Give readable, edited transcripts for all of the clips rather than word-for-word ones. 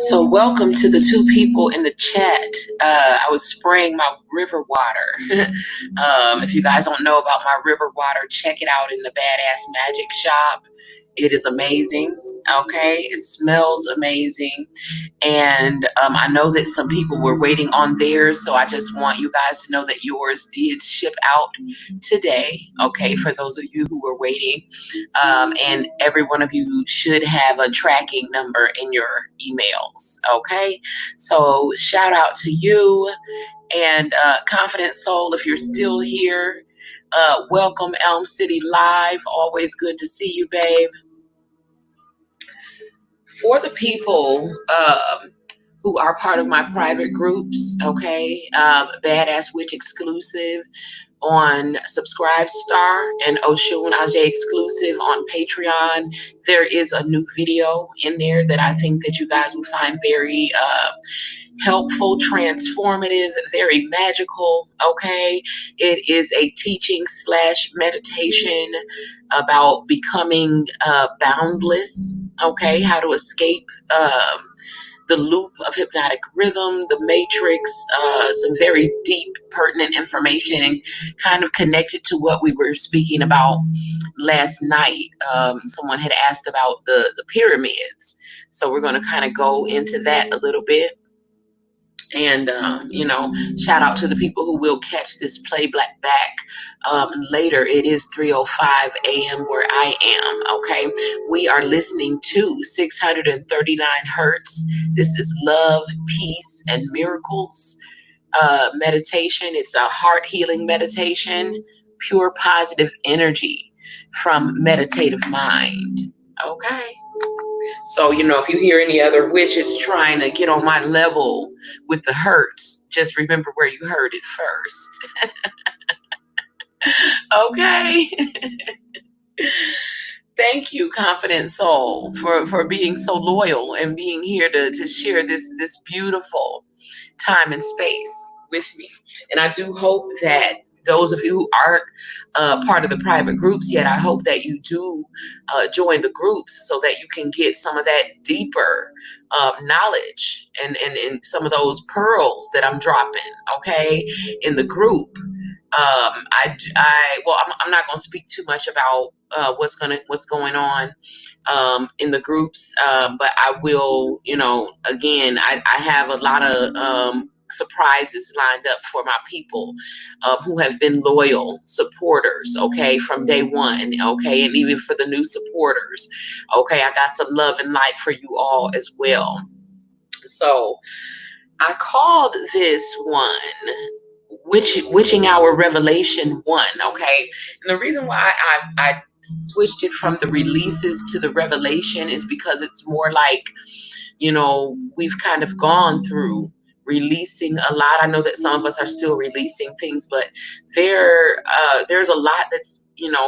So welcome to the two people in the chat. I was spraying my river water. If you guys don't know about my river water, check it out in the Badass MagickShop. It is amazing. Okay, it smells amazing. And I know that some people were waiting on theirs, so I just want you guys to know that yours did ship out today. Okay, for those of you who were waiting. And every one of you should have a tracking number in your emails. Okay, so shout out to you. And Konfident Soul, if you're still here, welcome elmciti Live. Always good to see you, babe. For the people who are part of my private groups, okay, Badass Witch Exclusive on Subscribestar and Oshun exclusive on Patreon. There is a new video in there that I think that you guys will find very helpful, transformative, very magical. Okay, it is a teaching / meditation about becoming boundless. Okay, how to escape the loop of hypnotic rhythm, the matrix, some very deep, pertinent information, and kind of connected to what we were speaking about last night. Someone had asked about the pyramids. So we're going to kind of go into that a little bit. And, shout out to the people who will catch this playback back later. It is 3:05 a.m. where I am, okay? We are listening to 639 hertz. This is Love, Peace, and Miracles meditation. It's a heart healing meditation, pure positive energy from Meditative Mind, okay? So, if you hear any other witches trying to get on my level with the hertz, just remember where you heard it first. Okay. Thank you, Konfident Soul, for being so loyal and being here to share this beautiful time and space with me. And I do hope that those of you who aren't part of the private groups yet, I hope that you do join the groups so that you can get some of that deeper knowledge and some of those pearls that I'm dropping, okay, in the group. I'm not going to speak too much about what's going on in the groups, but I will, again, I have a lot of surprises lined up for my people who have been loyal supporters, okay, from day one, okay, and even for the new supporters, okay, I got some love and light for you all as well. So I called this one Witching Hour Revelation 1, okay? And the reason why I switched it from the releases to the revelation is because it's more like, we've kind of gone through releasing a lot. I know that some of us are still releasing things, but there's a lot that's,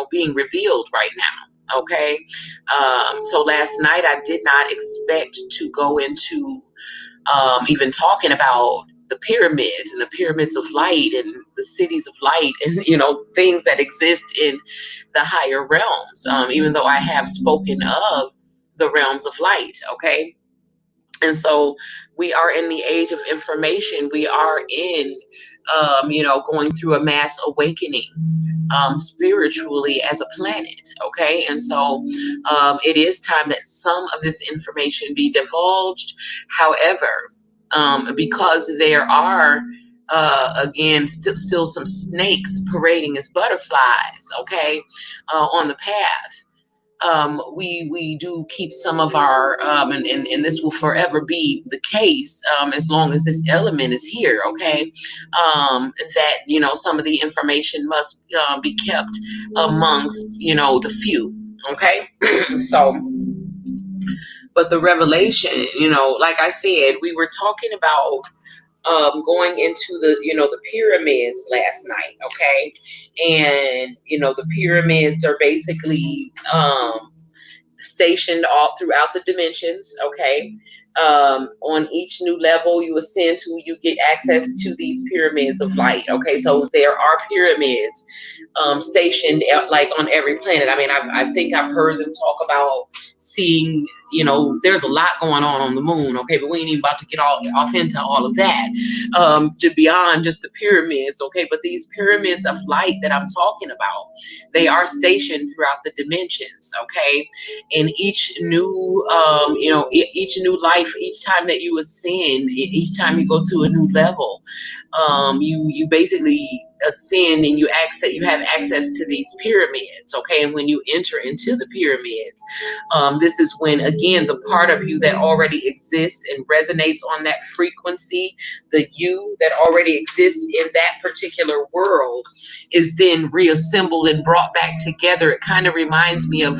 being revealed right now, okay? So last night I did not expect to go into even talking about the pyramids and the pyramids of light and the cities of light and, things that exist in the higher realms, even though I have spoken of the realms of light, okay? And so we are in the age of information. We are in, going through a mass awakening spiritually as a planet, okay? And so it is time that some of this information be divulged. However, because there are again still some snakes parading as butterflies, okay, on the path. We do keep some of our and this will forever be the case, as long as this element is here, okay, that some of the information must be kept amongst the few, okay. So, but the revelation, like I said, we were talking about going into the pyramids last night, okay, and the pyramids are basically stationed all throughout the dimensions, okay. On each new level you ascend to, you get access to these pyramids of light, okay. So there are pyramids stationed like on every planet. I mean, I think I've heard them talk about seeing, there's a lot going on the moon, okay, but we ain't even about to get all off into all of that, to beyond just the pyramids, okay. But these pyramids of light that I'm talking about, they are stationed throughout the dimensions, okay. And each new each new life, each time that you ascend, each time you go to a new level, you basically ascend, and you have access to these pyramids, okay. And when you enter into the pyramids, this is when, again, the part of you that already exists and resonates on that frequency, the you that already exists in that particular world, is then reassembled and brought back together. It kind of reminds me of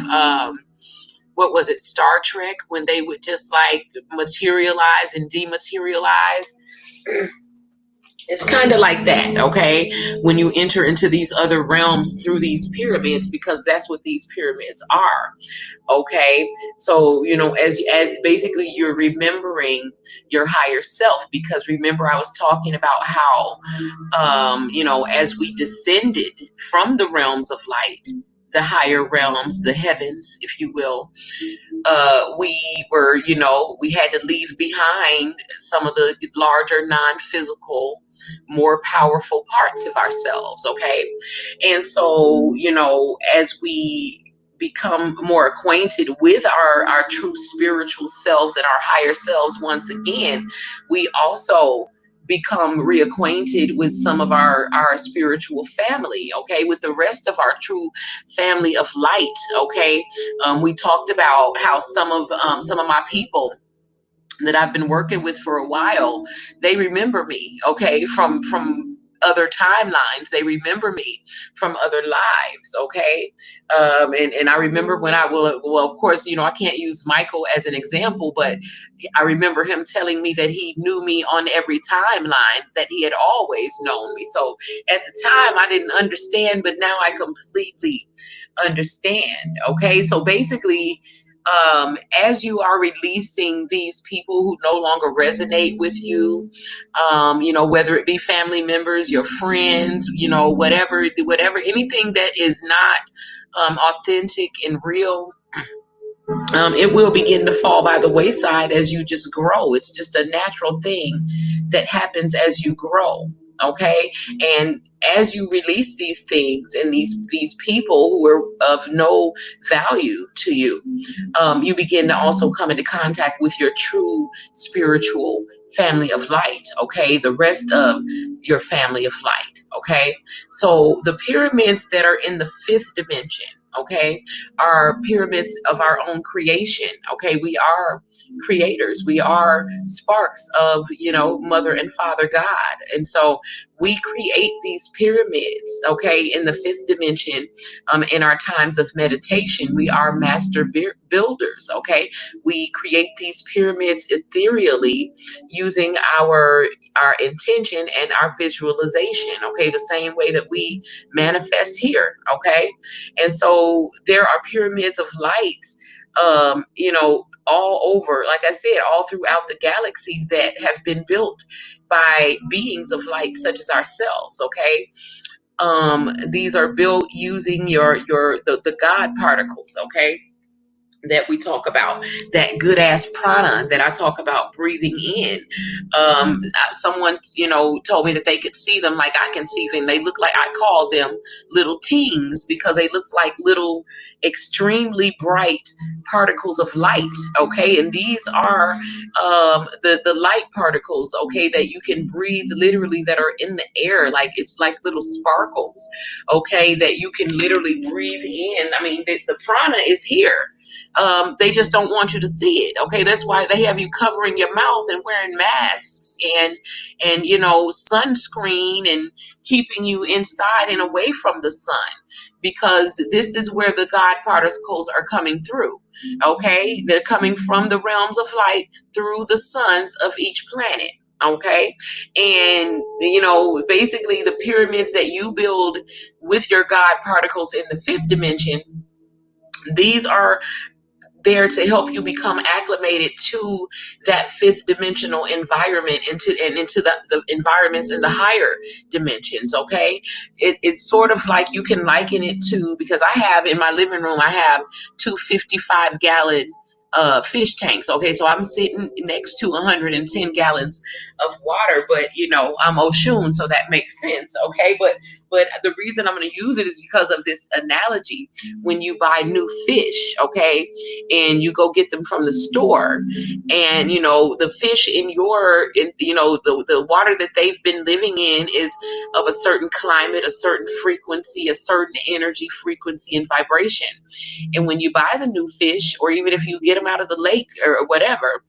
what was it, Star Trek, when they would just like materialize and dematerialize. It's kind of like that, okay, when you enter into these other realms through these pyramids, because that's what these pyramids are, okay. So as basically you're remembering your higher self, because remember I was talking about how as we descended from the realms of light, the higher realms, the heavens, if you will, we were, we had to leave behind some of the larger non-physical, more powerful parts of ourselves, okay. And so as we become more acquainted with our true spiritual selves and our higher selves once again, we also become reacquainted with some of our spiritual family, okay, with the rest of our true family of light, okay. We talked about how some of my people that I've been working with for a while, they remember me, okay, from other timelines. They remember me from other lives, okay. And I remember when well, of course, I can't use Michael as an example, but I remember him telling me that he knew me on every timeline, that he had always known me. So at the time I didn't understand, but now I completely understand, okay. So basically, as you are releasing these people who no longer resonate with you, whether it be family members, your friends, whatever, anything that is not authentic and real, it will begin to fall by the wayside as you just grow. It's just a natural thing that happens as you grow. Okay. And as you release these things and these people who are of no value to you, you begin to also come into contact with your true spiritual family of light. Okay. The rest of your family of light. Okay. So the pyramids that are in the fifth dimension, okay, are pyramids of our own creation. Okay, we are creators. We are sparks of, Mother and Father God. And so we create these pyramids, okay, in the fifth dimension, in our times of meditation. We are master builders, okay. We create these pyramids ethereally using our intention and our visualization, okay, the same way that we manifest here, okay. And so there are pyramids of lights, all over, like I said, all throughout the galaxies that have been built by beings of light such as ourselves, okay. These are built using the God particles, okay. that we talk about, that good ass prana that I talk about breathing in. Someone, told me that they could see them like I can see them. They look like, I call them little teens, because they look like little extremely bright particles of light. Okay. And these are the light particles, okay, that you can breathe literally, that are in the air. Like, it's like little sparkles, okay, that you can literally breathe in. I mean, the prana is here. They just don't want you to see it. Okay, that's why they have you covering your mouth and wearing masks and sunscreen, and keeping you inside and away from the sun, because this is where the God particles are coming through. Okay, they're coming from the realms of light through the suns of each planet. Okay, and basically the pyramids that you build with your God particles in the fifth dimension, these are there to help you become acclimated to that fifth dimensional environment, into the environments in the higher dimensions. Okay, it's sort of like, you can liken it to, because I have in my living room, I have two 55-gallon fish tanks. Okay, so I'm sitting next to 110 gallons of water, but I'm Oshun, so that makes sense. Okay, but the reason I'm going to use it is because of this analogy. When you buy new fish, okay, and you go get them from the store, and the fish the water that they've been living in is of a certain climate, a certain frequency, a certain energy, frequency, and vibration. And when you buy the new fish, or even if you get them out of the lake or whatever,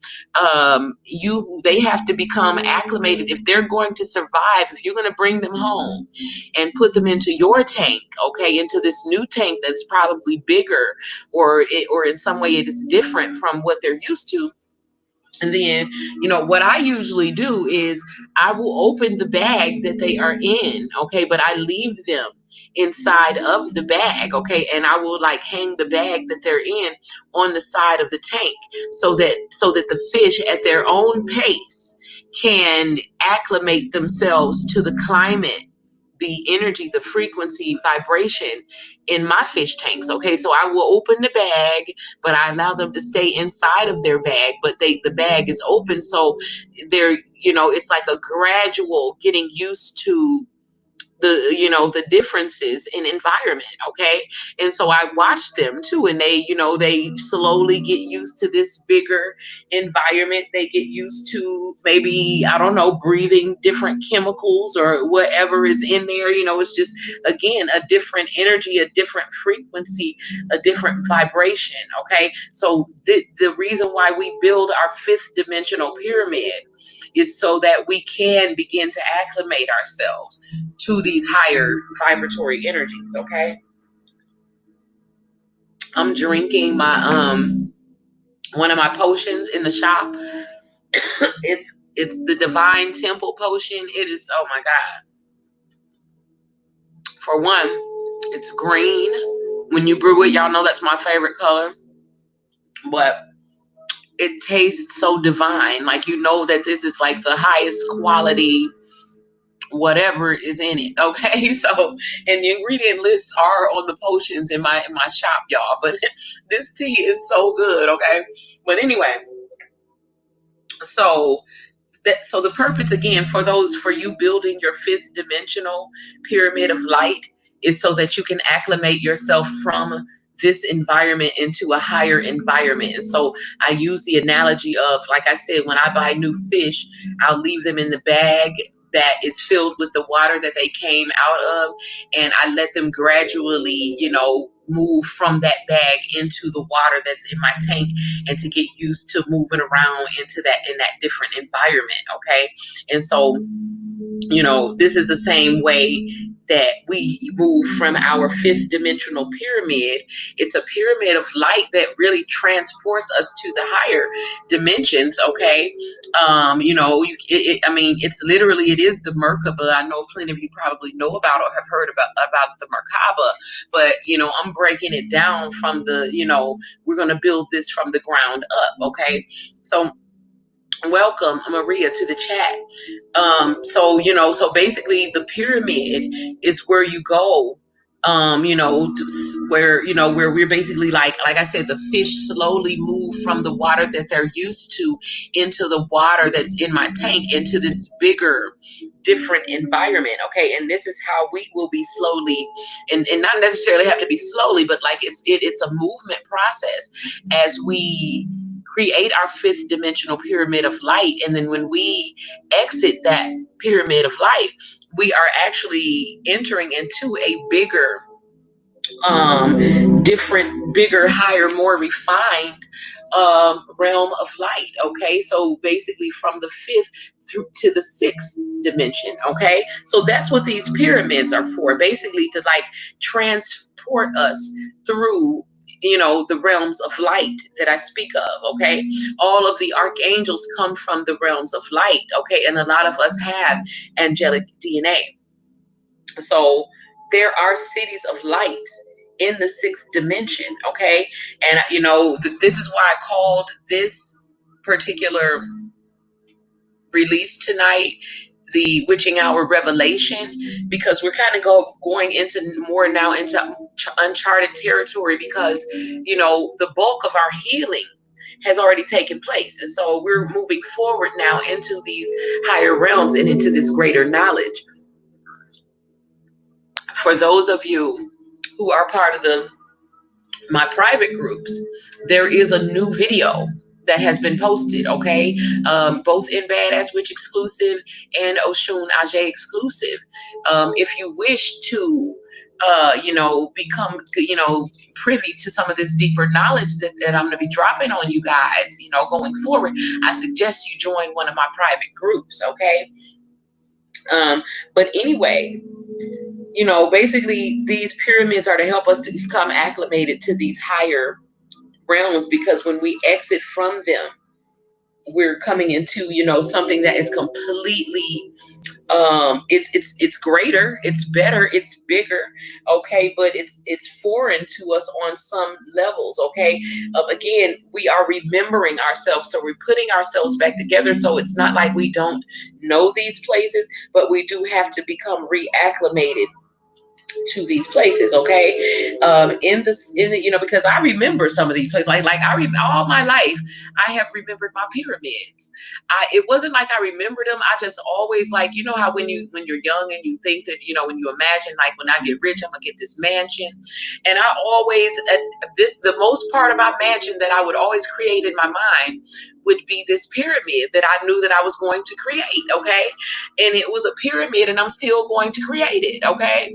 they have to become acclimated. If they're going to survive, if you're going to bring them home and put them into your tank, okay, into this new tank that's probably bigger, or in some way it is different from what they're used to. And then, what I usually do is I will open the bag that they are in, okay, but I leave them inside of the bag, okay, and I will like hang the bag that they're in on the side of the tank, so that the fish at their own pace can acclimate themselves to the climate, the energy, the frequency, vibration in my fish tanks. Okay, so I will open the bag, but I allow them to stay inside of their bag, but the bag is open, so they're, it's like a gradual getting used to the differences in environment. Okay, and so I watch them too, and they slowly get used to this bigger environment. They get used to, maybe, I don't know, breathing different chemicals or whatever is in there. It's just, again, a different energy, a different frequency, a different vibration. Okay, so the reason why we build our fifth dimensional pyramid is so that we can begin to acclimate ourselves to these higher vibratory energies. Okay, I'm drinking my one of my potions in the shop. It's the Divine Temple potion. It is, oh my god. For one, it's green. When you brew it, y'all know that's my favorite color. But it tastes so divine. Like, that this is like the highest quality whatever is in it. Okay, so, and the ingredient lists are on the potions in my shop, y'all, but this tea is so good. Okay, but anyway, so the purpose, again, for you building your fifth dimensional pyramid of light, is so that you can acclimate yourself from this environment into a higher environment. And so I use the analogy of, like I said, when I buy new fish, I'll leave them in the bag that is filled with the water that they came out of, and I let them gradually, move from that bag into the water that's in my tank, and to get used to moving around in that different environment. Okay, and so this is the same way that we move from our fifth dimensional pyramid. It's a pyramid of light that really transports us to the higher dimensions. Okay, it's literally, it is the Merkaba. I know plenty of you probably know about or have heard about the Merkaba, but I'm breaking it down from we're going to build this from the ground up. Okay, so welcome, Marea, to the chat. So basically the pyramid is where you go where, where we're basically like I said, the fish slowly move from the water that they're used to into the water that's in my tank, into this bigger, different environment. Okay. And this is how we will be slowly, and not necessarily have to be slowly, but like it's a movement process as we create our fifth dimensional pyramid of light. And then when we exit that pyramid of light, we are actually entering into a bigger, different, bigger, higher, more refined realm of light. Okay, so basically from the fifth through to the sixth dimension. Okay, so that's what these pyramids are for, basically to like transport us through, the realms of light that I speak of. Okay, all of the archangels come from the realms of light. Okay, and a lot of us have angelic DNA. So there are cities of light in the sixth dimension. Okay, and this is why I called this particular release tonight the witching hour revelation, because we're kind of going into more now into uncharted territory, because the bulk of our healing has already taken place, and so we're moving forward now into these higher realms and into this greater knowledge. For those of you who are part of my private groups, there is a new video that has been posted, okay? Both in Badass Witch exclusive and Oshun exclusive. If you wish to, become, privy to some of this deeper knowledge that I'm going to be dropping on you guys, going forward, I suggest you join one of my private groups, okay? But anyway, basically these pyramids are to help us to become acclimated to these higher realms, because when we exit from them, we're coming into, something that is completely, it's greater, it's better, it's bigger. Okay. But it's foreign to us on some levels. Okay. Again, we are remembering ourselves. So we're putting ourselves back together. So it's not like we don't know these places, but we do have to become reacclimated to these places. Okay. Because I remember some of these places, like I remember all my life I have remembered my pyramids. It wasn't like I remembered them, I just always, like, how when you're young and you think that, when you imagine, like, when I get rich, I'm gonna get this mansion. And I always, the most part about mansion that I would always create in my mind would be this pyramid that I knew that I was going to create. Okay. And it was a pyramid, and I'm still going to create it. Okay.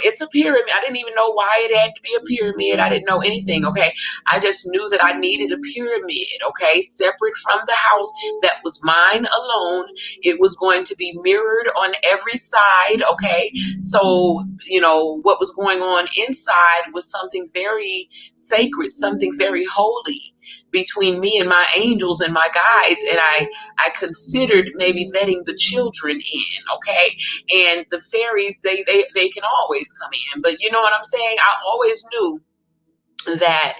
It's a pyramid. I didn't even know why it had to be a pyramid. I didn't know anything. Okay. I just knew that I needed a pyramid. Okay. Separate from the house that was mine alone. It was going to be mirrored on every side. Okay. So, what was going on inside was something very sacred, something very holy between me and my angels and my guides. And I considered maybe letting the children in. Okay. And the fairies, they can always come in, but you know what I'm saying? I always knew that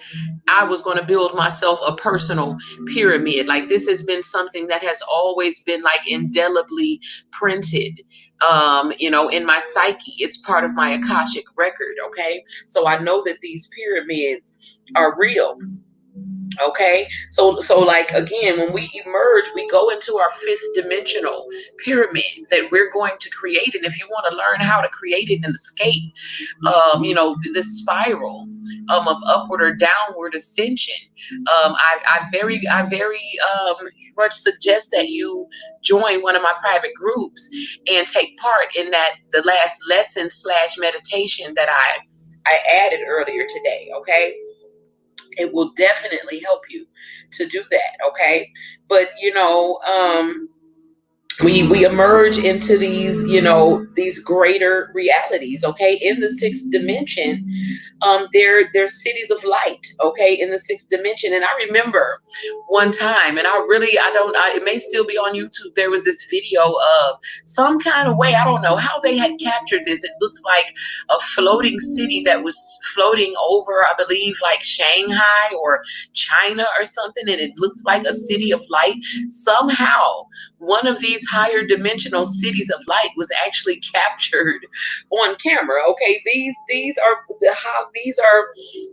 I was going to build myself a personal pyramid. Like, this has been something that has always been like indelibly printed, in my psyche. It's part of my Akashic record. Okay. So I know that these pyramids are real. Okay, so like, again, when we emerge, we go into our fifth dimensional pyramid that we're going to create. And if you want to learn how to create it and escape, this spiral of upward or downward ascension, I very much suggest that you join one of my private groups and take part in the last lesson / meditation that I added earlier today. Okay. It will definitely help you to do that. Okay. But, we emerge into these, these greater realities. Okay. In the sixth dimension, there's cities of light. Okay. In the sixth dimension. And I remember one time, and it may still be on YouTube. There was this video of some kind of way, I don't know how they had captured this. It looks like a floating city that was floating over, I believe, like Shanghai or China or something. And it looks like a city of light. Somehow one of these higher dimensional cities of light was actually captured on camera. Okay, these are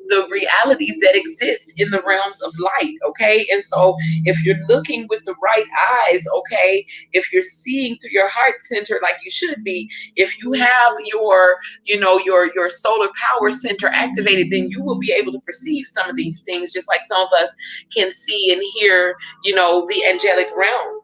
the realities that exist in the realms of light. Okay, and so if you're looking with the right eyes, okay, if you're seeing through your heart center like you should be, if you have your, your solar power center activated, then you will be able to perceive some of these things, just like some of us can see and hear, the angelic realm.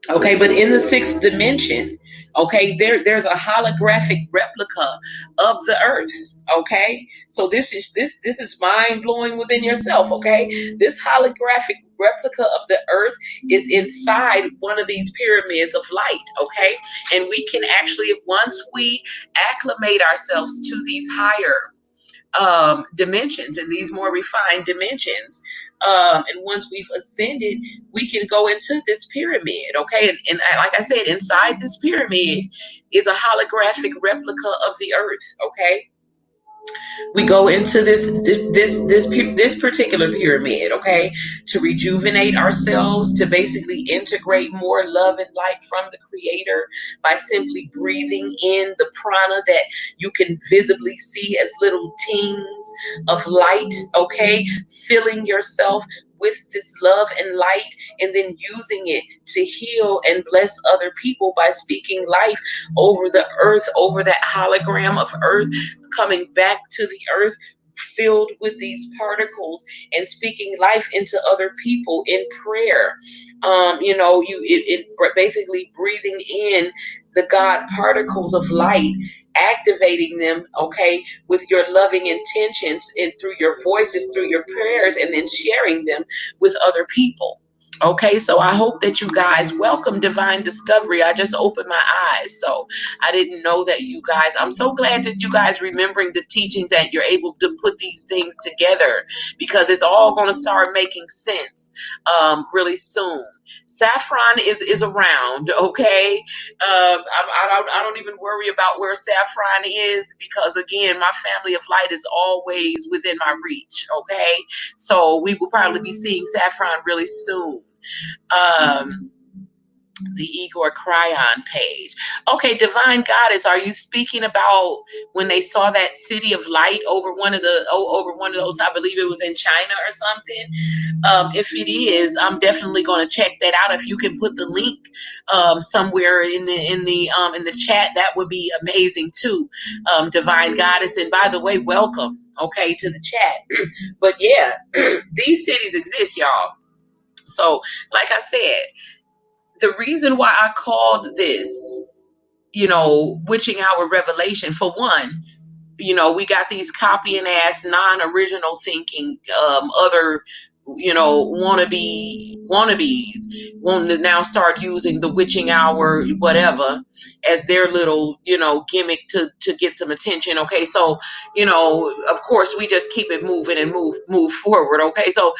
Okay, but in the sixth dimension, okay, there's a holographic replica of the earth. Okay, so this is mind blowing within yourself. Okay, this holographic replica of the earth is inside one of these pyramids of light. Okay, and we can actually, once we acclimate ourselves to these higher dimensions and these more refined dimensions, and once we've ascended, we can go into this pyramid. Okay, and like I said, inside this pyramid is a holographic replica of the earth. Okay, we go into this particular pyramid, okay, to rejuvenate ourselves, to basically integrate more love and light from the creator by simply breathing in the prana that you can visibly see as little tings of light. Okay, filling yourself with this love and light, and then using it to heal and bless other people by speaking life over the earth, over that hologram of earth, coming back to the earth filled with these particles, and speaking life into other people in prayer. Basically breathing in the God particles of light, activating them, okay, with your loving intentions and through your voices, through your prayers, and then sharing them with other people. Okay, so I hope that you guys welcome Divine Discovery. I just opened my eyes, so I didn't know that you guys. I'm so glad that you guys remembering the teachings, that you're able to put these things together, because it's all going to start making sense really soon. Saffron is around. Okay, I don't even worry about where Saffron is, because again, my family of light is always within my reach. Okay, so we will probably be seeing Saffron really soon. Um, the Igor Cryon page. Okay, Divine Goddess, are you speaking about when they saw that city of light over one of those? I believe it was in China or something. If it is, I'm definitely going to check that out. If you can put the link somewhere in the chat, that would be amazing too. Divine Goddess, and by the way, welcome. Okay, to the chat. But yeah, these cities exist, y'all. So, like I said, the reason why I called this, witching hour revelation, for one, we got these copying ass, non-original thinking, other, wannabes wanting to now start using the witching hour, whatever, as their little, gimmick to get some attention. Okay, so, of course, we just keep it moving and move forward. Okay, so,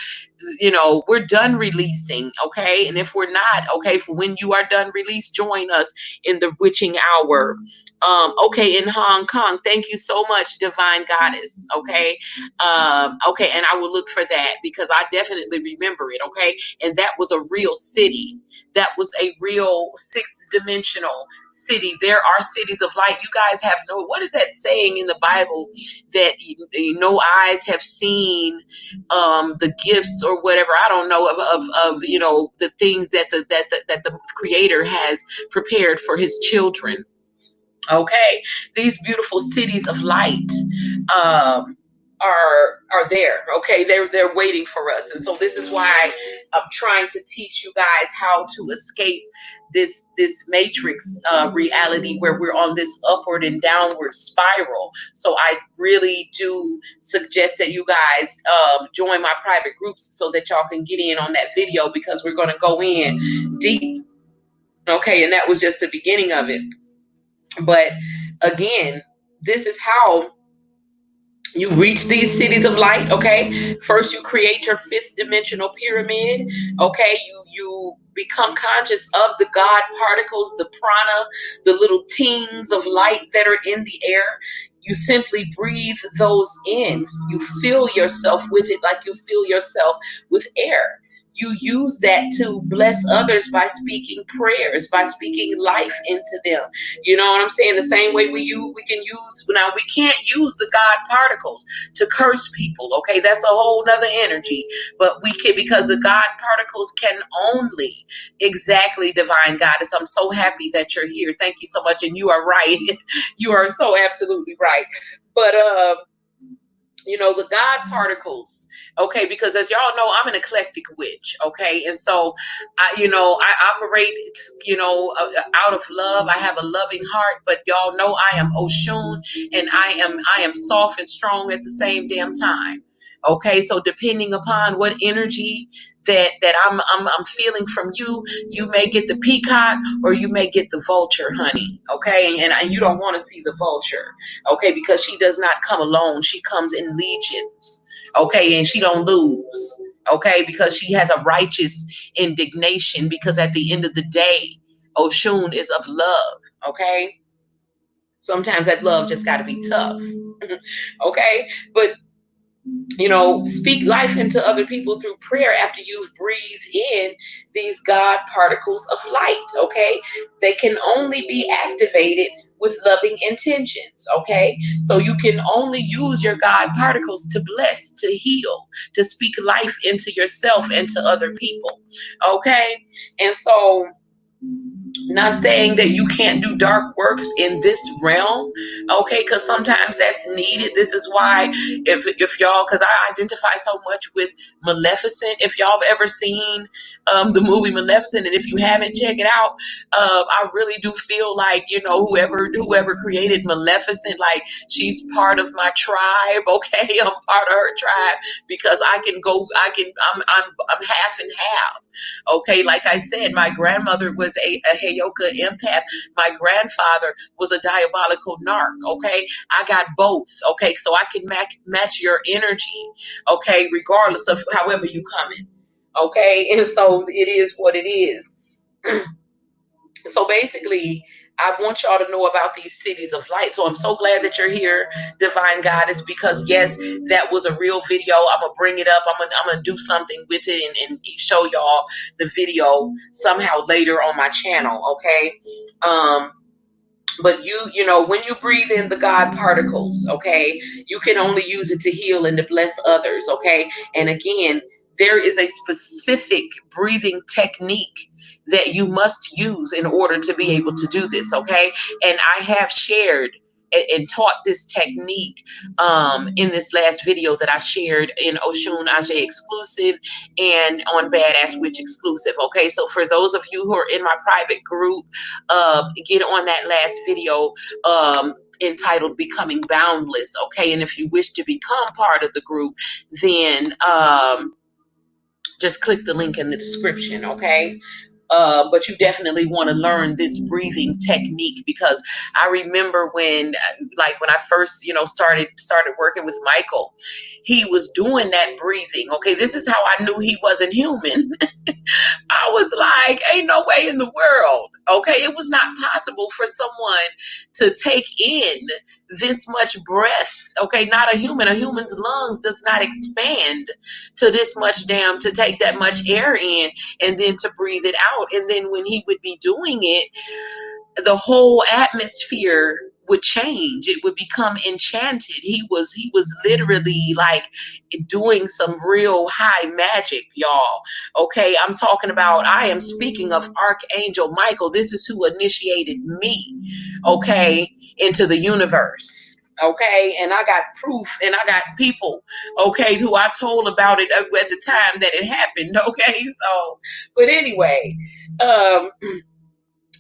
we're done releasing. Okay, and if we're not, okay, for when you are done release, join us in the witching hour. Okay, in Hong Kong. Thank you so much, Divine Goddess. Okay. Okay, and I will look for that, because I definitely remember it. Okay, and that was a real city. That was a real sixth dimensional city. There are cities of light. You guys have what is that saying in the Bible, that no eyes have seen the gifts or whatever, I don't know, of the things that the Creator has prepared for His children. Okay, these beautiful cities of light are there. Okay, they're waiting for us, and so this is why I'm trying to teach you guys how to escape this matrix reality, where we're on this upward and downward spiral. So I really do suggest that you guys join my private groups, so that y'all can get in on that video, because we're going to go in deep. Okay, and that was just the beginning of it. But again, this is how you reach these cities of light. Okay, first you create your fifth dimensional pyramid. Okay, you become conscious of the God particles, the prana, the little tings of light that are in the air. You simply breathe those in. You fill yourself with it, like you fill yourself with air. you use that to bless others by speaking prayers, by speaking life into them. You know what I'm saying? The same way we can use, now we can't use the God particles to curse people. Okay, that's a whole nother energy. But we can, because the God particles can only exactly divine goddess. I'm so happy that you're here. Thank you so much. And you are right. You are so absolutely right. But the God particles, okay, because as y'all know, I'm an eclectic witch, okay, and so I operate, out of love. I have a loving heart, but y'all know I am Oshun, and I am soft and strong at the same damn time. Okay, so depending upon what energy that I'm feeling from you, you may get the peacock or you may get the vulture, honey. Okay, and you don't want to see the vulture, okay, because she does not come alone. She comes in legions, okay, and she don't lose, okay, because she has a righteous indignation, because at the end of the day, Oshun is of love, okay. Sometimes that love just got to be tough. Okay, but speak life into other people through prayer after you've breathed in these God particles of light, okay? They can only be activated with loving intentions, okay? So you can only use your God particles to bless, to heal, to speak life into yourself and to other people, okay? And so, not saying that you can't do dark works in this realm, okay, because sometimes that's needed. This is why, if y'all, because I identify so much with Maleficent. If y'all have ever seen the movie Maleficent, and if you haven't, check it out. I really do feel like, whoever created Maleficent, like, she's part of my tribe, okay. I'm part of her tribe, because I'm half and half. Okay, like I said, my grandmother was a Heyoka empath. My grandfather was a diabolical narc. Okay, I got both. Okay, so I can match your energy. Okay, regardless of however you come in. Okay, and so it is what it is. So basically, I want y'all to know about these cities of light. So I'm so glad that you're here, Divine Goddess, because yes, that was a real video. I'm gonna bring it up. I'm gonna do something with it and show y'all the video somehow later on my channel. Okay. But when you breathe in the God particles, okay, you can only use it to heal and to bless others, okay? And again, there is a specific breathing technique that you must use in order to be able to do this, okay? And I have shared and taught this technique in this last video that I shared in Oshun Ajay exclusive and on Badass Witch exclusive, okay? So for those of you who are in my private group, get on that last video entitled Becoming Boundless, okay? And if you wish to become part of the group, then just click the link in the description, okay? But you definitely want to learn this breathing technique, because I remember when I first, started working with Michael, he was doing that breathing. Okay, this is how I knew he wasn't human. I was like, ain't no way in the world. Okay, it was not possible for someone to take in this much breath. Okay, not a human. A human's lungs does not expand to this much to take that much air in and then to breathe it out. And then when he would be doing it, the whole atmosphere would change. It would become enchanted. He was literally like doing some real high magic, y'all. Okay, I am speaking of Archangel Michael. This is who initiated me, okay, into the universe. Okay, and I got proof and I got people, okay, who I told about it at the time that it happened. Okay, so, but anyway,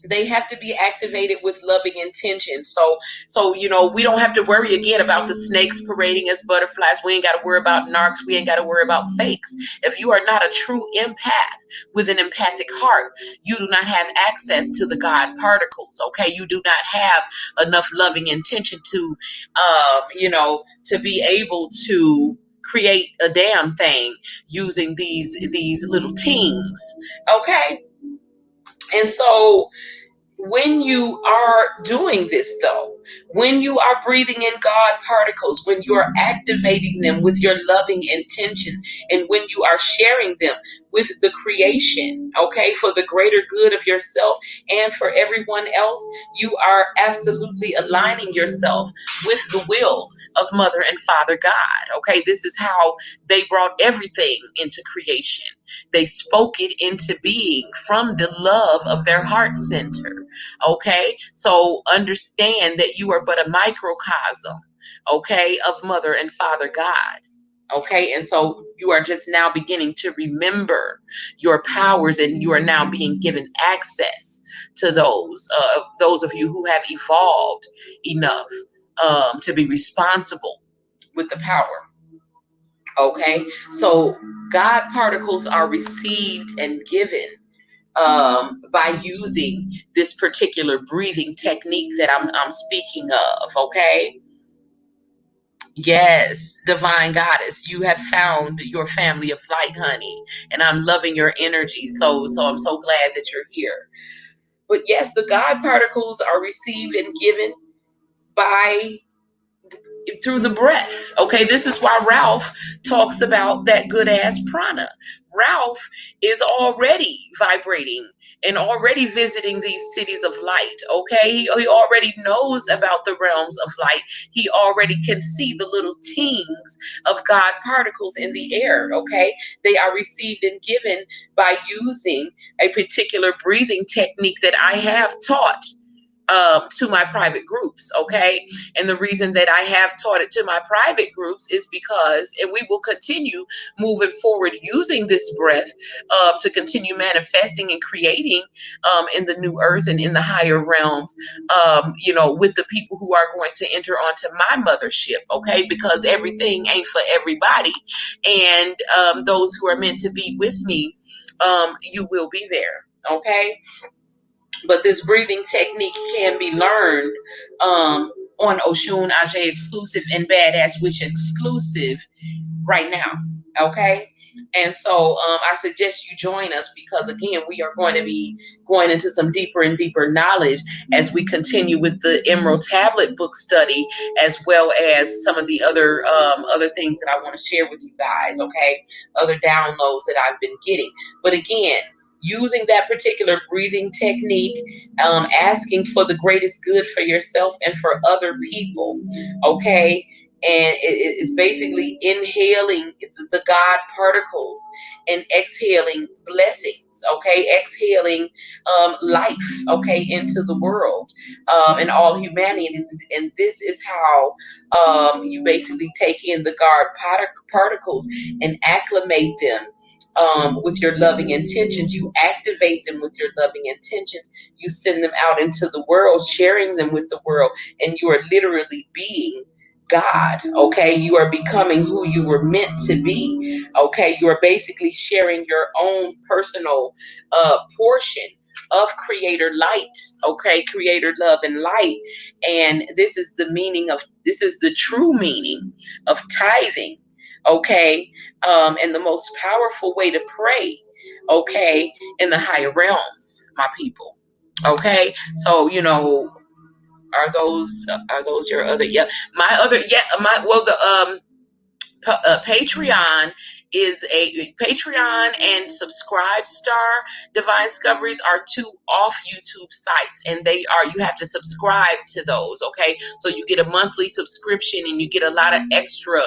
they have to be activated with loving intention. So we don't have to worry again about the snakes parading as butterflies. We ain't got to worry about narcs. We ain't got to worry about fakes. If you are not a true empath with an empathic heart, you do not have access to the God particles. Okay, you do not have enough loving intention to to be able to create a damn thing using these little teens. Okay, and so when you are doing this, though, when you are breathing in God particles, when you are activating them with your loving intention, and when you are sharing them with the creation, okay, for the greater good of yourself and for everyone else, you are absolutely aligning yourself with the will of Mother and Father God. Okay, this is how they brought everything into creation. They spoke it into being from the love of their heart center. Okay, so understand that you are but a microcosm, okay, of Mother and Father God. Okay, and so you are just now beginning to remember your powers, and you are now being given access to those of you who have evolved enough to be responsible with the power. Okay, so God particles are received and given by using this particular breathing technique that I'm speaking of. Okay. Yes, divine goddess, you have found your family of light, honey, and I'm loving your energy. So I'm so glad that you're here. But yes, the God particles are received and given by through the breath. Okay, this is why Ralph talks about that good ass prana. Ralph is already vibrating and already visiting these cities of light. Okay, he already knows about the realms of light. He already can see the little tings of God particles in the air. Okay, they are received and given by using a particular breathing technique that I have taught to my private groups. Okay, and the reason that I have taught it to my private groups is because, and we will continue moving forward using this breath to continue manifesting and creating in the new earth and in the higher realms, with the people who are going to enter onto my mothership. Okay, because everything ain't for everybody, and those who are meant to be with me, you will be there. Okay, but this breathing technique can be learned on Oshun Aj exclusive and Badass Witch exclusive right now. Okay. And so I suggest you join us, because again, we are going to be going into some deeper and deeper knowledge as we continue with the Emerald Tablet book study, as well as some of the other things that I want to share with you guys. Okay. Other downloads that I've been getting. But again, using that particular breathing technique, asking for the greatest good for yourself and for other people. Okay, and it's basically inhaling the God particles and exhaling blessings. Okay, exhaling life. Okay, into the world and all humanity, and this is how you basically take in the God particles and acclimate them with your loving intentions. You activate them with your loving intentions. You send them out into the world, sharing them with the world, and you are literally being God. Okay, you are becoming who you were meant to be. Okay, you are basically sharing your own personal portion of creator light. Okay, creator love and light. And this is the true meaning of tithing. Okay, and the most powerful way to pray, okay, in the higher realms, my people. Okay, so are those your other, yeah, my other, yeah, my, well, the Patreon is a Patreon, and Subscribe Star Divine Discoveries are two off YouTube sites, and you have to subscribe to those. Okay, so you get a monthly subscription, and you get a lot of extra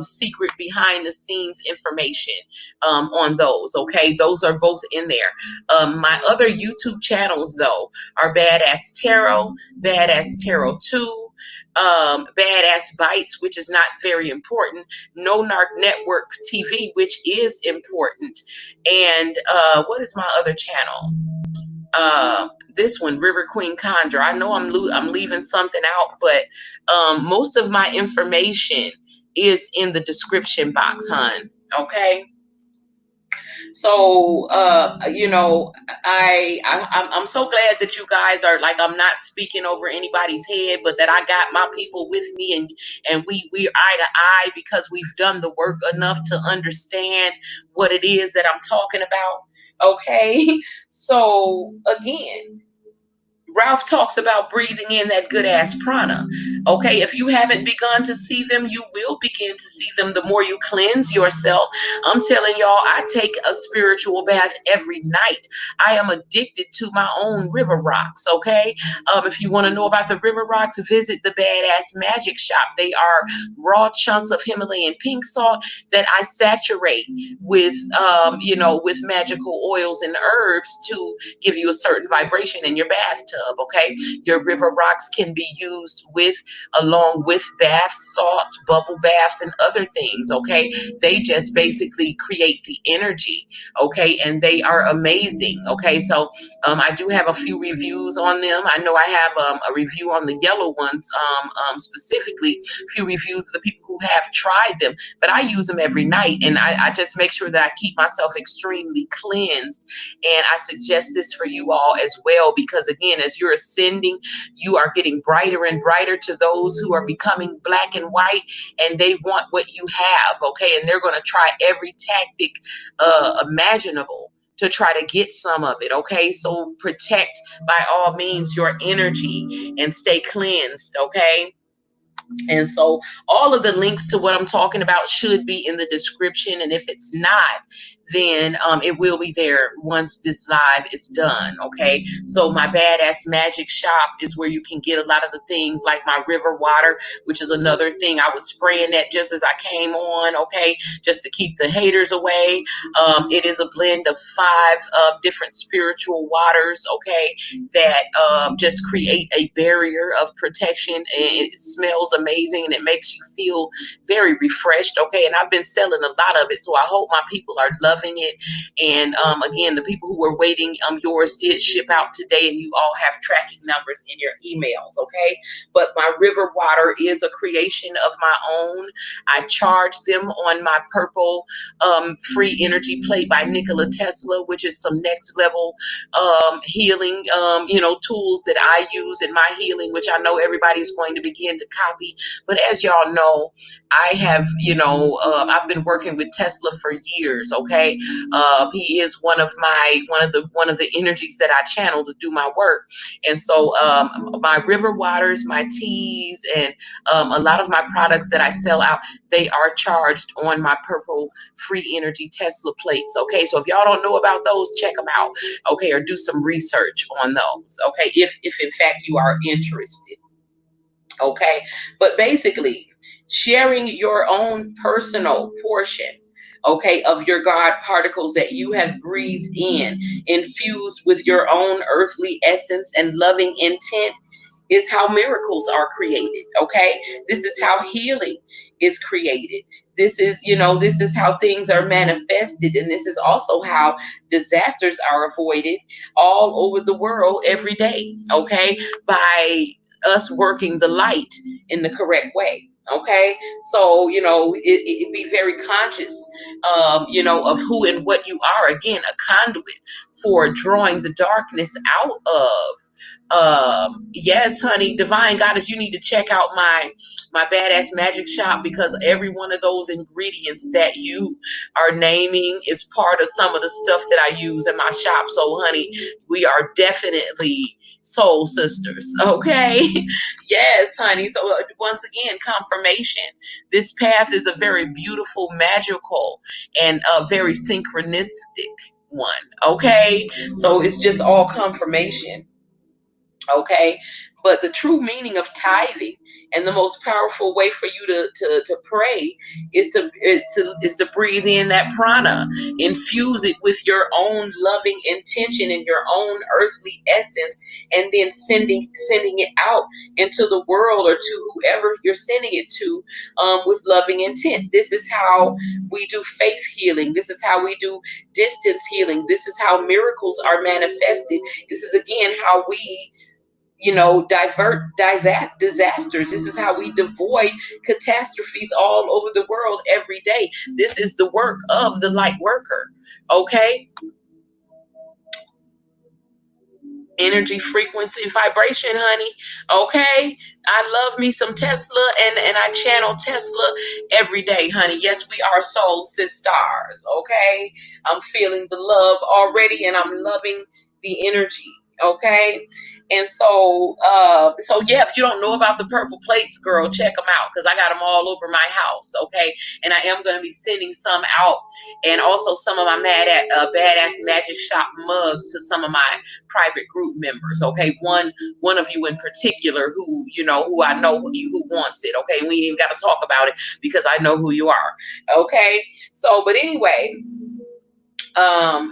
secret behind the scenes information on those. Okay, those are both in there. My other YouTube channels, though, are Badass Tarot, Badass Tarot 2, Badass Bites, which is not very important, NoNarcNetwork TV, which is important, and what is my other channel? This one, River Queen Conjure. I know I'm leaving something out, but most of my information is in the description box, hon. Okay. So I'm so glad that you guys are, like, I'm not speaking over anybody's head, but that I got my people with me, and we eye to eye, because we've done the work enough to understand what it is that I'm talking about. Okay. So again, Ralph talks about breathing in that good ass prana. Okay, if you haven't begun to see them, you will begin to see them the more you cleanse yourself. I'm telling y'all, I take a spiritual bath every night. I am addicted to my own river rocks. Okay, if you want to know about the river rocks, visit the Badass MagickShop. They are raw chunks of Himalayan pink salt that I saturate with, with magical oils and herbs to give you a certain vibration in your bathtub. Okay, your river rocks can be used along with bath salts, bubble baths, and other things. Okay, they just basically create the energy. Okay, and they are amazing. Okay, so I do have a few reviews on them. I know I have a review on the yellow ones, specifically a few reviews of the people who have tried them, but I use them every night, and I just make sure that I keep myself extremely cleansed. And I suggest this for you all as well, because again, as you're ascending, you are getting brighter and brighter to those who are becoming black and white, and they want what you have. Okay, and they're going to try every tactic imaginable to try to get some of it. Okay, so protect by all means your energy and stay cleansed. Okay. And so all of the links to what I'm talking about should be in the description. And if it's not, then it will be there once this live is done. Okay. So my Badass Magic Shop is where you can get a lot of the things like my river water, which is another thing. I was spraying that just as I came on. Okay. Just to keep the haters away. It is a blend of 5 different spiritual waters. Okay. That just create a barrier of protection, and it smells amazing and it makes you feel very refreshed. Okay, and I've been selling a lot of it, so I hope my people are loving it. And again, the people who were waiting, yours did ship out today, and you all have tracking numbers in your emails. Okay, but my river water is a creation of my own. I charge them on my purple free energy plate by Nikola Tesla, which is some next level healing tools that I use in my healing, which I know everybody's going to begin to copy. But as y'all know, I have I've been working with Tesla for years. Okay, he is one of the energies that I channel to do my work. And so my river waters, my teas, and a lot of my products that I sell out, they are charged on my purple free energy Tesla plates. Okay, so if y'all don't know about those, check them out. Okay, or do some research on those. Okay, if in fact you are interested. Okay, but basically sharing your own personal portion, okay, of your God particles that you have breathed in, infused with your own earthly essence and loving intent, is how miracles are created. Okay, this is how healing is created. This is how things are manifested, and this is also how disasters are avoided all over the world every day. Okay, by us working the light in the correct way. Okay, so be very conscious, of who and what you are. Again, a conduit for drawing the darkness out of. Yes, honey, divine goddess, you need to check out my Badass Magic Shop, because every one of those ingredients that you are naming is part of some of the stuff that I use in my shop. So honey, we are definitely soul sisters. Okay. Yes, honey. So once again, confirmation, this path is a very beautiful, magical, and a very synchronistic one. Okay, so it's just all confirmation. Okay, but the true meaning of tithing, and the most powerful way for you to pray, is to breathe in that prana, infuse it with your own loving intention and your own earthly essence, and then sending it out into the world, or to whoever you're sending it to, with loving intent. This is how we do faith healing. This is how we do distance healing. This is how miracles are manifested. This is again how we divert disasters. This is how we devoid catastrophes all over the world every day. This is the work of the light worker. Okay, energy, frequency, vibration, honey. Okay, I love me some Tesla, and I channel Tesla every day, honey. Yes, we are soul sisters. Okay, I'm feeling the love already, and I'm loving the energy. Okay. And so yeah, if you don't know about the purple plates, girl, check them out because I got them all over my house. Okay. And I am going to be sending some out, and also some of my Badass Magic Shop mugs to some of my private group members. Okay. One of you in particular who, who I know who wants it. Okay. We ain't even got to talk about it because I know who you are. Okay. So, but anyway,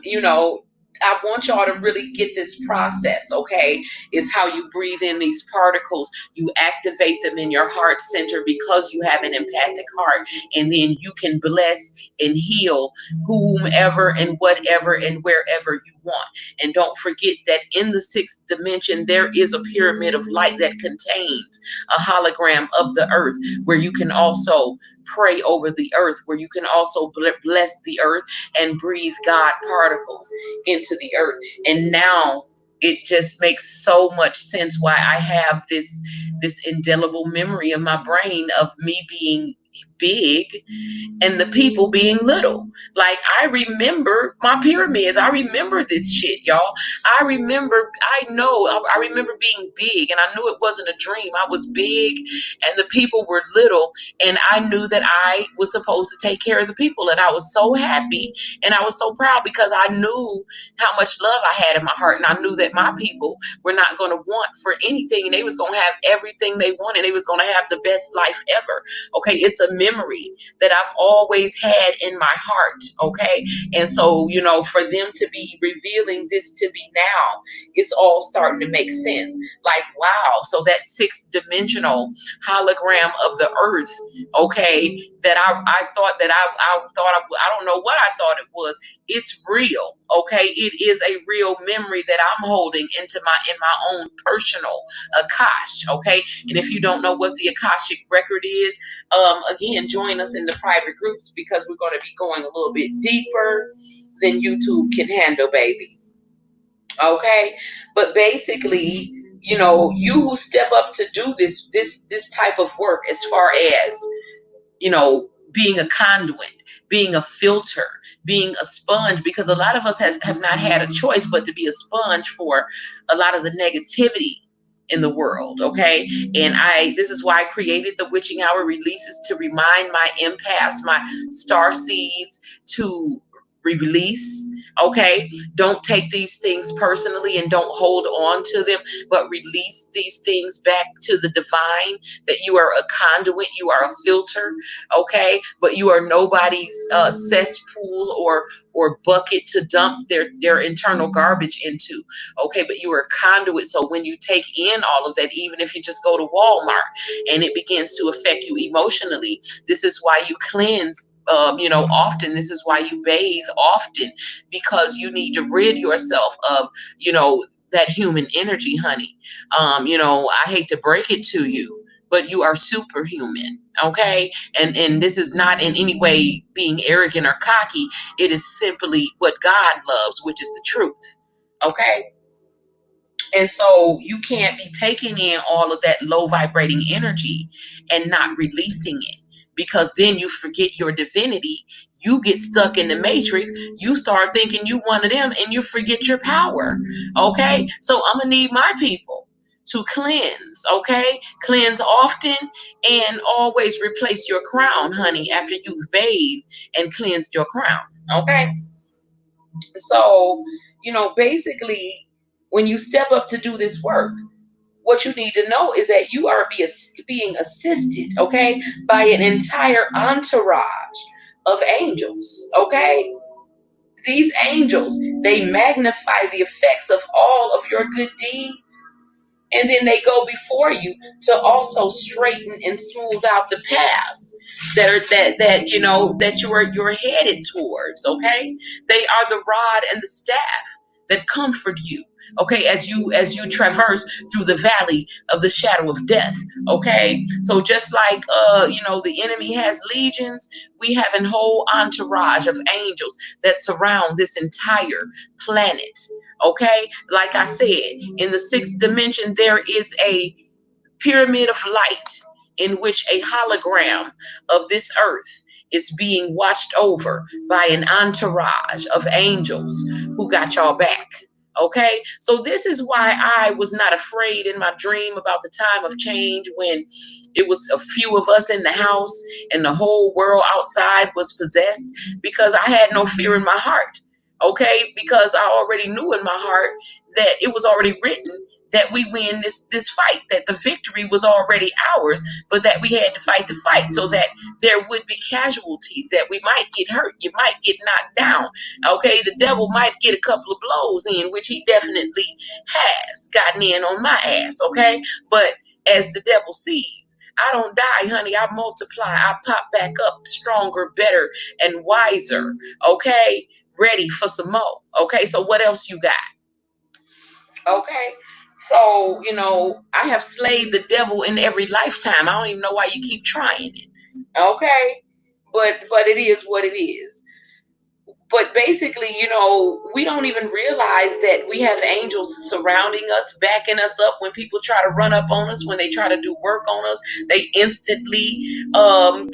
you know, I want y'all to really get this process, okay? Is how you breathe in these particles. You activate them in your heart center because you have an empathic heart. And then you can bless and heal whomever and whatever and wherever you want. And don't forget that in the sixth dimension, there is a pyramid of light that contains a hologram of the earth where you can also pray over the earth, where you can also bless the earth and breathe God particles into the earth. And now it just makes so much sense why I have this indelible memory in my brain of me being big and the people being little. Like, I remember my pyramids. I remember this shit, y'all. I remember being big, and I knew it wasn't a dream. I was big and the people were little, and I knew that I was supposed to take care of the people, and I was so happy and I was so proud because I knew how much love I had in my heart, and I knew that my people were not going to want for anything, and they was going to have everything they wanted. They was going to have the best life ever. Okay, it's a memory that I've always had in my heart. Okay, and so, for them to be revealing this to me now, it's all starting to make sense. Like, wow, so that sixth dimensional hologram of the earth, okay, that I thought that I don't know what I thought it was. It's real. Okay, it is a real memory that I'm holding in my own personal Akash. Okay, and if you don't know what the Akashic record is, again, join us in the private groups because we're going to be going a little bit deeper than YouTube can handle, baby. Okay, but basically, you who step up to do this type of work, as far as being a conduit, being a filter, being a sponge, because a lot of us have not had a choice but to be a sponge for a lot of the negativity in the world. Okay, and this is why I created the witching hour releases, to remind my empaths, my star seeds, to release. Okay, don't take these things personally and don't hold on to them, but release these things back to the divine, that you are a conduit, you are a filter. Okay, but you are nobody's cesspool or bucket to dump their internal garbage into. Okay, but you are a conduit. So when you take in all of that, even if you just go to Walmart and it begins to affect you emotionally, this is why you cleanse often. This is why you bathe often, because you need to rid yourself of, that human energy, honey. I hate to break it to you, but you are superhuman. Okay, and this is not in any way being arrogant or cocky. It is simply what God loves, which is the truth. Okay, and so you can't be taking in all of that low vibrating energy and not releasing it, because then you forget your divinity. You get stuck in the matrix. You start thinking you one of them and you forget your power. Okay, so I'm gonna need my people to cleanse. Okay, cleanse often, and always replace your crown, honey, after you've bathed and cleansed your crown. Okay, so basically, when you step up to do this work, what you need to know is that you are being assisted, okay, by an entire entourage of angels. Okay, these angels, they magnify the effects of all of your good deeds, and then they go before you to also straighten and smooth out the paths that you're headed towards. Okay, they are the rod and the staff that comfort you, okay, as you traverse through the valley of the shadow of death. Okay, so just like the enemy has legions, we have a whole entourage of angels that surround this entire planet. Okay, like I said, in the sixth dimension, there is a pyramid of light in which a hologram of this earth is being watched over by an entourage of angels who got y'all back. Okay, so this is why I was not afraid in my dream about the time of change when it was a few of us in the house and the whole world outside was possessed, because I had no fear in my heart. Okay, because I already knew in my heart that it was already written that we win this fight, that the victory was already ours, but that we had to fight the fight, so that there would be casualties, that we might get hurt, you might get knocked down. Okay, the devil might get a couple of blows in, which he definitely has gotten in on my ass. Okay, but as the devil sees, I don't die, honey. I multiply. I pop back up stronger, better, and wiser. Okay, ready for some more. Okay, so what else you got? Okay, so I have slayed the devil in every lifetime. I don't even know why you keep trying it. Okay, but it is what it is. But basically, we don't even realize that we have angels surrounding us, backing us up when people try to run up on us, when they try to do work on us. They instantly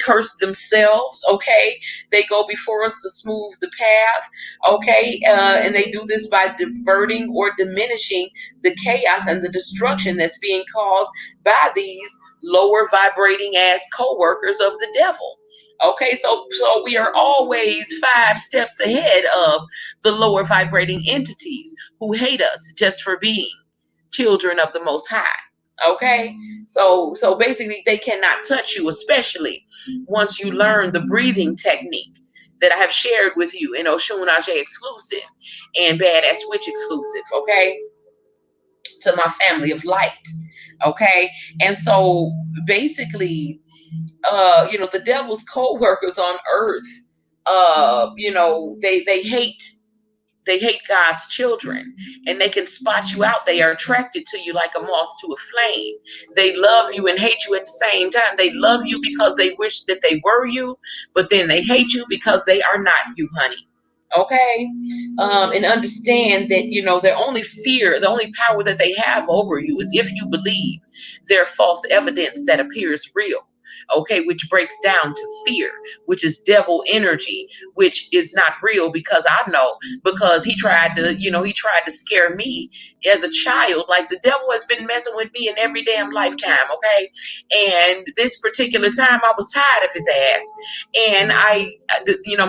curse themselves. Okay, they go before us to smooth the path. Okay, and they do this by diverting or diminishing the chaos and the destruction that's being caused by these lower vibrating ass co-workers of the devil. Okay, so we are always 5 steps ahead of the lower vibrating entities who hate us just for being children of the Most High. Okay, so basically they cannot touch you, especially once you learn the breathing technique that I have shared with you in Oshun exclusive and Badass Witch exclusive. Okay, to my family of light. Okay, and so basically the devil's co-workers on earth, they hate God's children, and they can spot you out. They are attracted to you like a moth to a flame. They love you and hate you at the same time. They love you because they wish that they were you, but then they hate you because they are not you, honey. Okay, and understand that their only fear, the only power that they have over you is if you believe their false evidence that appears real. Okay, which breaks down to fear, which is devil energy, which is not real, because I know, because he tried to scare me as a child. Like, the devil has been messing with me in every damn lifetime. Okay, and this particular time I was tired of his ass, and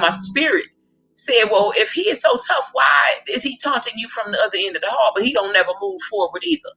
my spirit said, well, if he is so tough, why is he taunting you from the other end of the hall? But he don't never move forward either.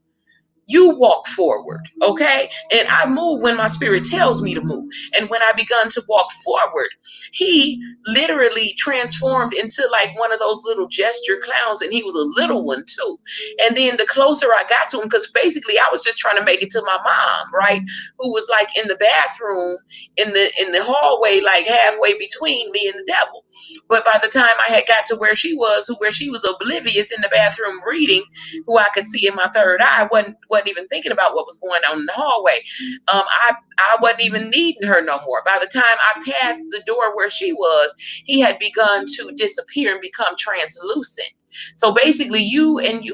You walk forward, okay? And I move when my spirit tells me to move. And when I begun to walk forward, he literally transformed into like one of those little gesture clowns, and he was a little one too. And then the closer I got to him, because basically I was just trying to make it to my mom, right? Who was like in the bathroom in the hallway, like halfway between me and the devil. But by the time I had got to where she was oblivious in the bathroom reading, who I could see in my third eye, wasn't even thinking about what was going on in the hallway. I wasn't even needing her no more. By the time I passed the door where she was, he had begun to disappear and become translucent. So basically,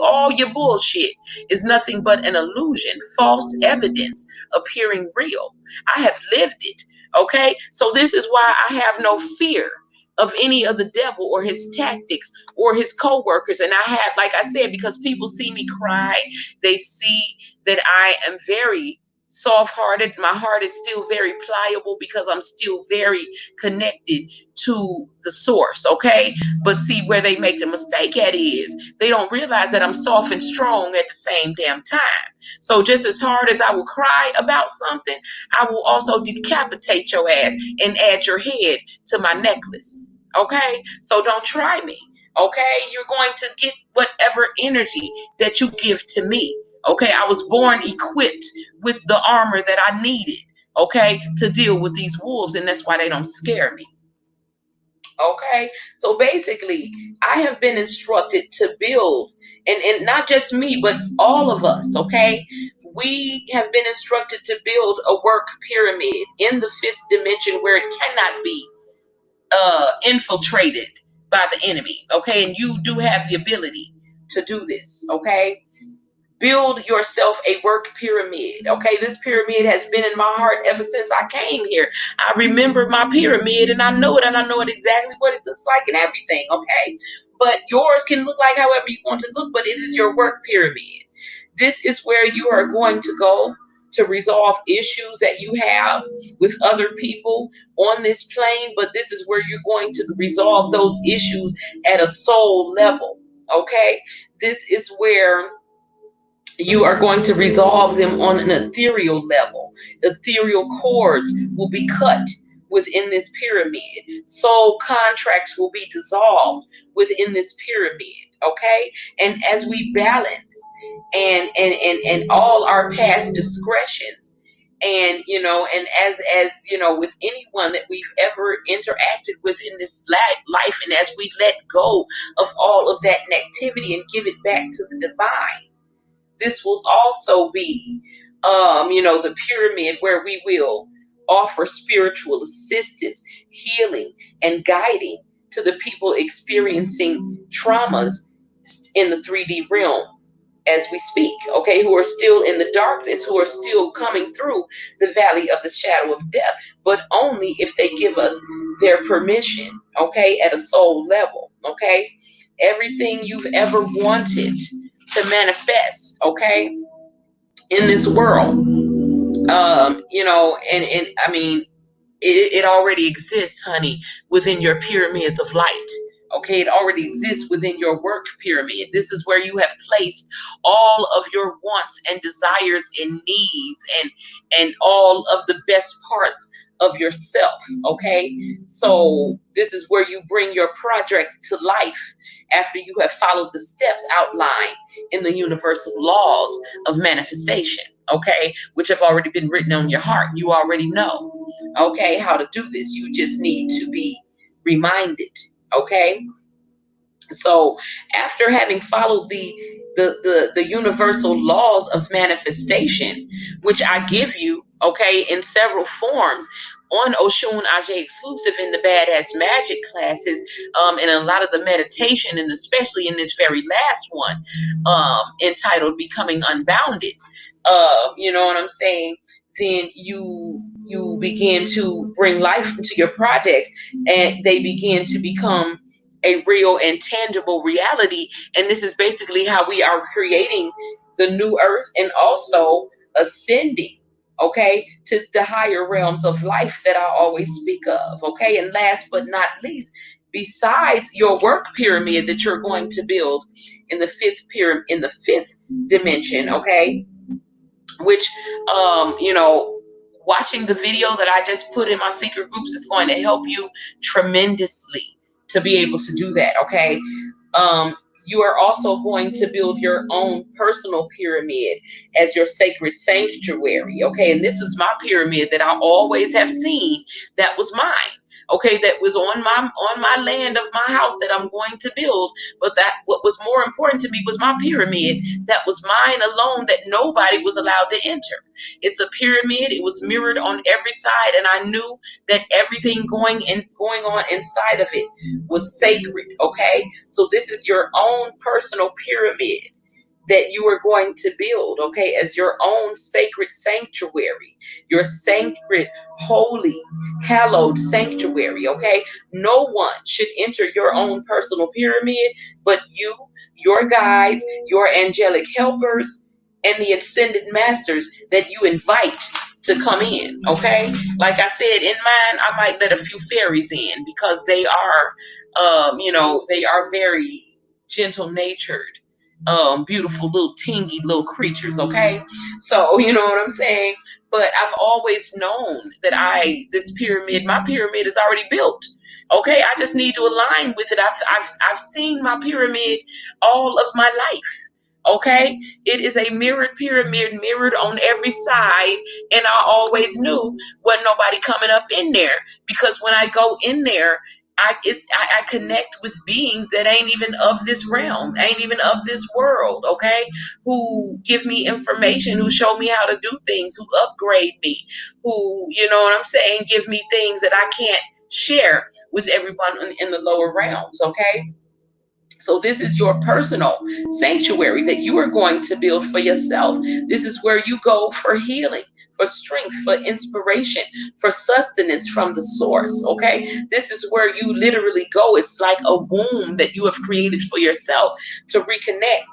all your bullshit is nothing but an illusion, false evidence appearing real. I have lived it. Okay, so this is why I have no fear of any of the devil or his tactics or his co-workers. And I have, like I said, because people see me cry, they see that I am very soft-hearted. My heart is still very pliable because I'm still very connected to the source. Okay, but see, where they make the mistake at is they don't realize that I'm soft and strong at the same damn time. So just as hard as I will cry about something, I will also decapitate your ass and add your head to my necklace. Okay, so don't try me. Okay, you're going to get whatever energy that you give to me. Okay, I was born equipped with the armor that I needed, okay, to deal with these wolves, and that's why they don't scare me. Okay, so basically, I have been instructed to build, and not just me, but all of us, okay? We have been instructed to build a work pyramid in the fifth dimension where it cannot be infiltrated by the enemy, okay? And you do have the ability to do this, okay? Build yourself a work pyramid. Okay, this pyramid has been in my heart ever since I came here. I remember my pyramid, and I know it exactly what it looks like and everything. Okay, but yours can look like however you want to look, but it is your work pyramid. This is where you are going to go to resolve issues that you have with other people on this plane, but this is where you're going to resolve those issues at a soul level. Okay, this is where you are going to resolve them on an ethereal level. Ethereal cords will be cut within this pyramid. Soul contracts will be dissolved within this pyramid. Okay? And as we balance and all our past discretions, and and as with anyone that we've ever interacted with in this life, and as we let go of all of that negativity and give it back to the divine, this will also be, the pyramid where we will offer spiritual assistance, healing, and guiding to the people experiencing traumas in the 3D realm as we speak, okay, who are still in the darkness, who are still coming through the valley of the shadow of death, but only if they give us their permission, okay, at a soul level, okay? Everything you've ever wanted to manifest, okay, in this world, and I mean, it already exists, honey, within your pyramids of light. Okay, it already exists within your work pyramid. This is where you have placed all of your wants and desires and needs and all of the best parts of yourself. Okay, so this is where you bring your projects to life after you have followed the steps outlined in the universal laws of manifestation. Okay, which have already been written on your heart. You already know, okay, how to do this. You just need to be reminded. Okay, so after having followed the universal laws of manifestation, which I give you, okay, in several forms on Oshun Aj exclusive in the Badass Magic classes, and a lot of the meditation, and especially in this very last one, entitled Becoming Unbounded, you know what I'm saying? Then you begin to bring life into your projects, and they begin to become a real and tangible reality. And this is basically how we are creating the new earth and also ascending, okay, to the higher realms of life that I always speak of. Okay, and last but not least, besides your work pyramid that you're going to build in the fifth pyramid, in the fifth dimension, okay, which watching the video that I just put in my secret groups is going to help you tremendously to be able to do that. Okay, you are also going to build your own personal pyramid as your sacred sanctuary. Okay, and this is my pyramid that I always have seen that was mine. Okay, that was on my land of my house that I'm going to build. But that what was more important to me was my pyramid that was mine alone, that nobody was allowed to enter. It's a pyramid. It was mirrored on every side, and I knew that everything going on inside of it was sacred. Okay, so this is your own personal pyramid that you are going to build, okay, as your own sacred sanctuary, your sacred, holy, hallowed sanctuary, okay? No one should enter your own personal pyramid but you, your guides, your angelic helpers, and the ascended masters that you invite to come in, okay? Like I said, in mine, I might let a few fairies in because they are, they are very gentle natured, beautiful little tingy little creatures. Okay, so you know what I'm saying. But I've always known that my pyramid is already built. Okay, I just need to align with it. I've seen my pyramid all of my life. Okay, it is a mirrored pyramid, mirrored on every side, and I always knew wasn't nobody coming up in there, because when I go in there, I connect with beings that ain't even of this realm, ain't even of this world, okay? Who give me information, who show me how to do things, who upgrade me, who, you know what I'm saying, give me things that I can't share with everyone in the lower realms, okay? So this is your personal sanctuary that you are going to build for yourself. This is where you go for healing, for strength, for inspiration, for sustenance from the source. Okay, this is where you literally go. It's like a womb that you have created for yourself to reconnect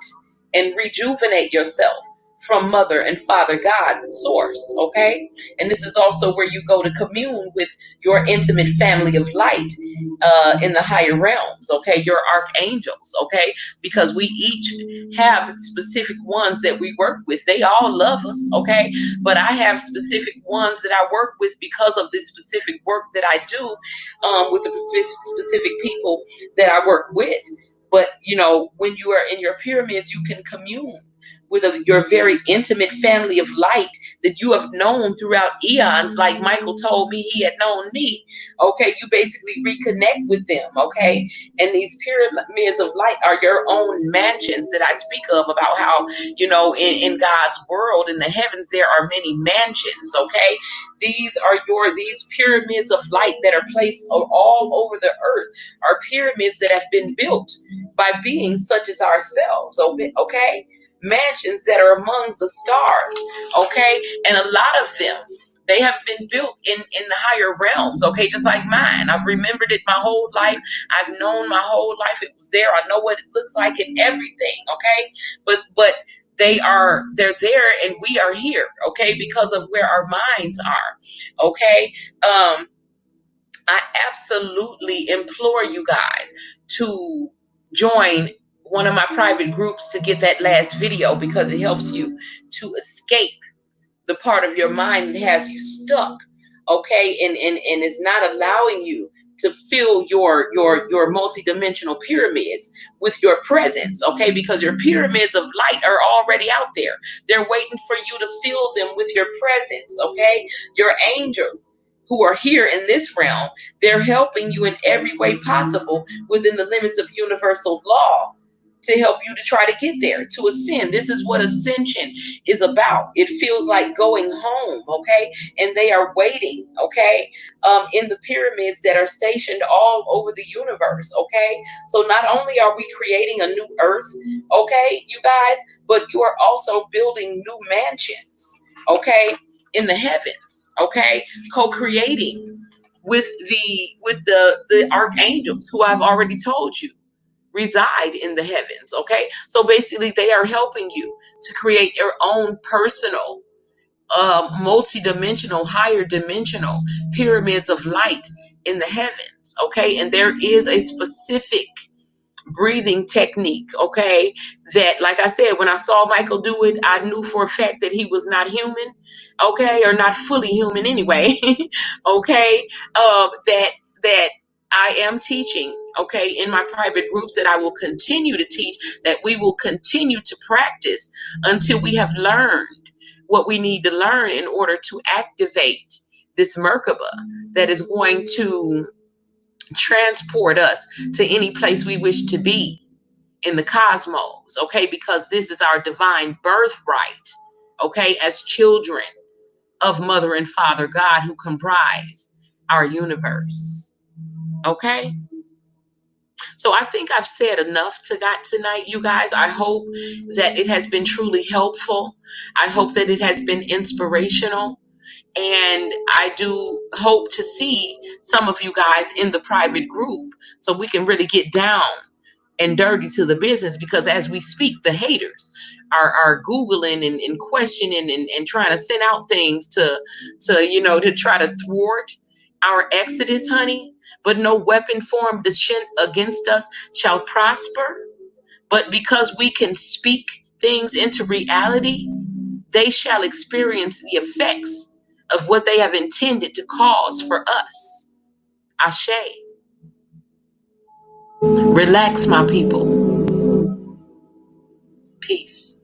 and rejuvenate yourself from Mother and Father God, the source. Okay, and this is also where you go to commune with your intimate family of light in the higher realms. Okay, your archangels. Okay, because we each have specific ones that we work with. They all love us. Okay, but I have specific ones that I work with because of this specific work that I do with the specific people that I work with. But you know, when you are in your pyramids, you can commune with your very intimate family of light that you have known throughout eons. Like Michael told me he had known me. Okay, you basically reconnect with them. Okay, and these pyramids of light are your own mansions that I speak of, about how, you know, in God's world, in the heavens, there are many mansions. Okay, these pyramids of light that are placed all over the earth are pyramids that have been built by beings such as ourselves. Okay, mansions that are among the stars. Okay, and a lot of them, they have been built in the higher realms. Okay, just like mine. I've remembered it my whole life. I've known my whole life it was there. I know what it looks like and everything. Okay, but they're there and we are here. Okay, because of where our minds are. Okay, I absolutely implore you guys to join one of my private groups to get that last video, because it helps you to escape the part of your mind that has you stuck. Okay, and is not allowing you to fill your multidimensional pyramids with your presence. Okay, because your pyramids of light are already out there. They're waiting for you to fill them with your presence. Okay, your angels who are here in this realm, they're helping you in every way possible within the limits of universal law to help you to try to get there, to ascend. This is what ascension is about. It feels like going home. Okay, and they are waiting. Okay, in the pyramids that are stationed all over the universe. Okay, so not only are we creating a new earth, okay, you guys, but you are also building new mansions. Okay, in the heavens. Okay, co-creating with the archangels, who I've already told you reside in the heavens. Okay, so basically they are helping you to create your own personal multi-dimensional, higher dimensional pyramids of light in the heavens. Okay, and there is a specific breathing technique, okay, that, like I said, when I saw Michael do it, I knew for a fact that he was not human. Okay, or not fully human anyway. Okay, that I am teaching, okay, in my private groups, that I will continue to teach, that we will continue to practice until we have learned what we need to learn in order to activate this Merkaba that is going to transport us to any place we wish to be in the cosmos. Okay, because this is our divine birthright. Okay, as children of Mother and Father God, who comprise our universe. Okay, so I think I've said enough tonight, you guys. I hope that it has been truly helpful. I hope that it has been inspirational. And I do hope to see some of you guys in the private group so we can really get down and dirty to the business, because as we speak, the haters are Googling and questioning and trying to send out things to to try to thwart our exodus, honey. But no weapon formed against us shall prosper. But because we can speak things into reality, they shall experience the effects of what they have intended to cause for us. Ashe. Relax, my people. Peace.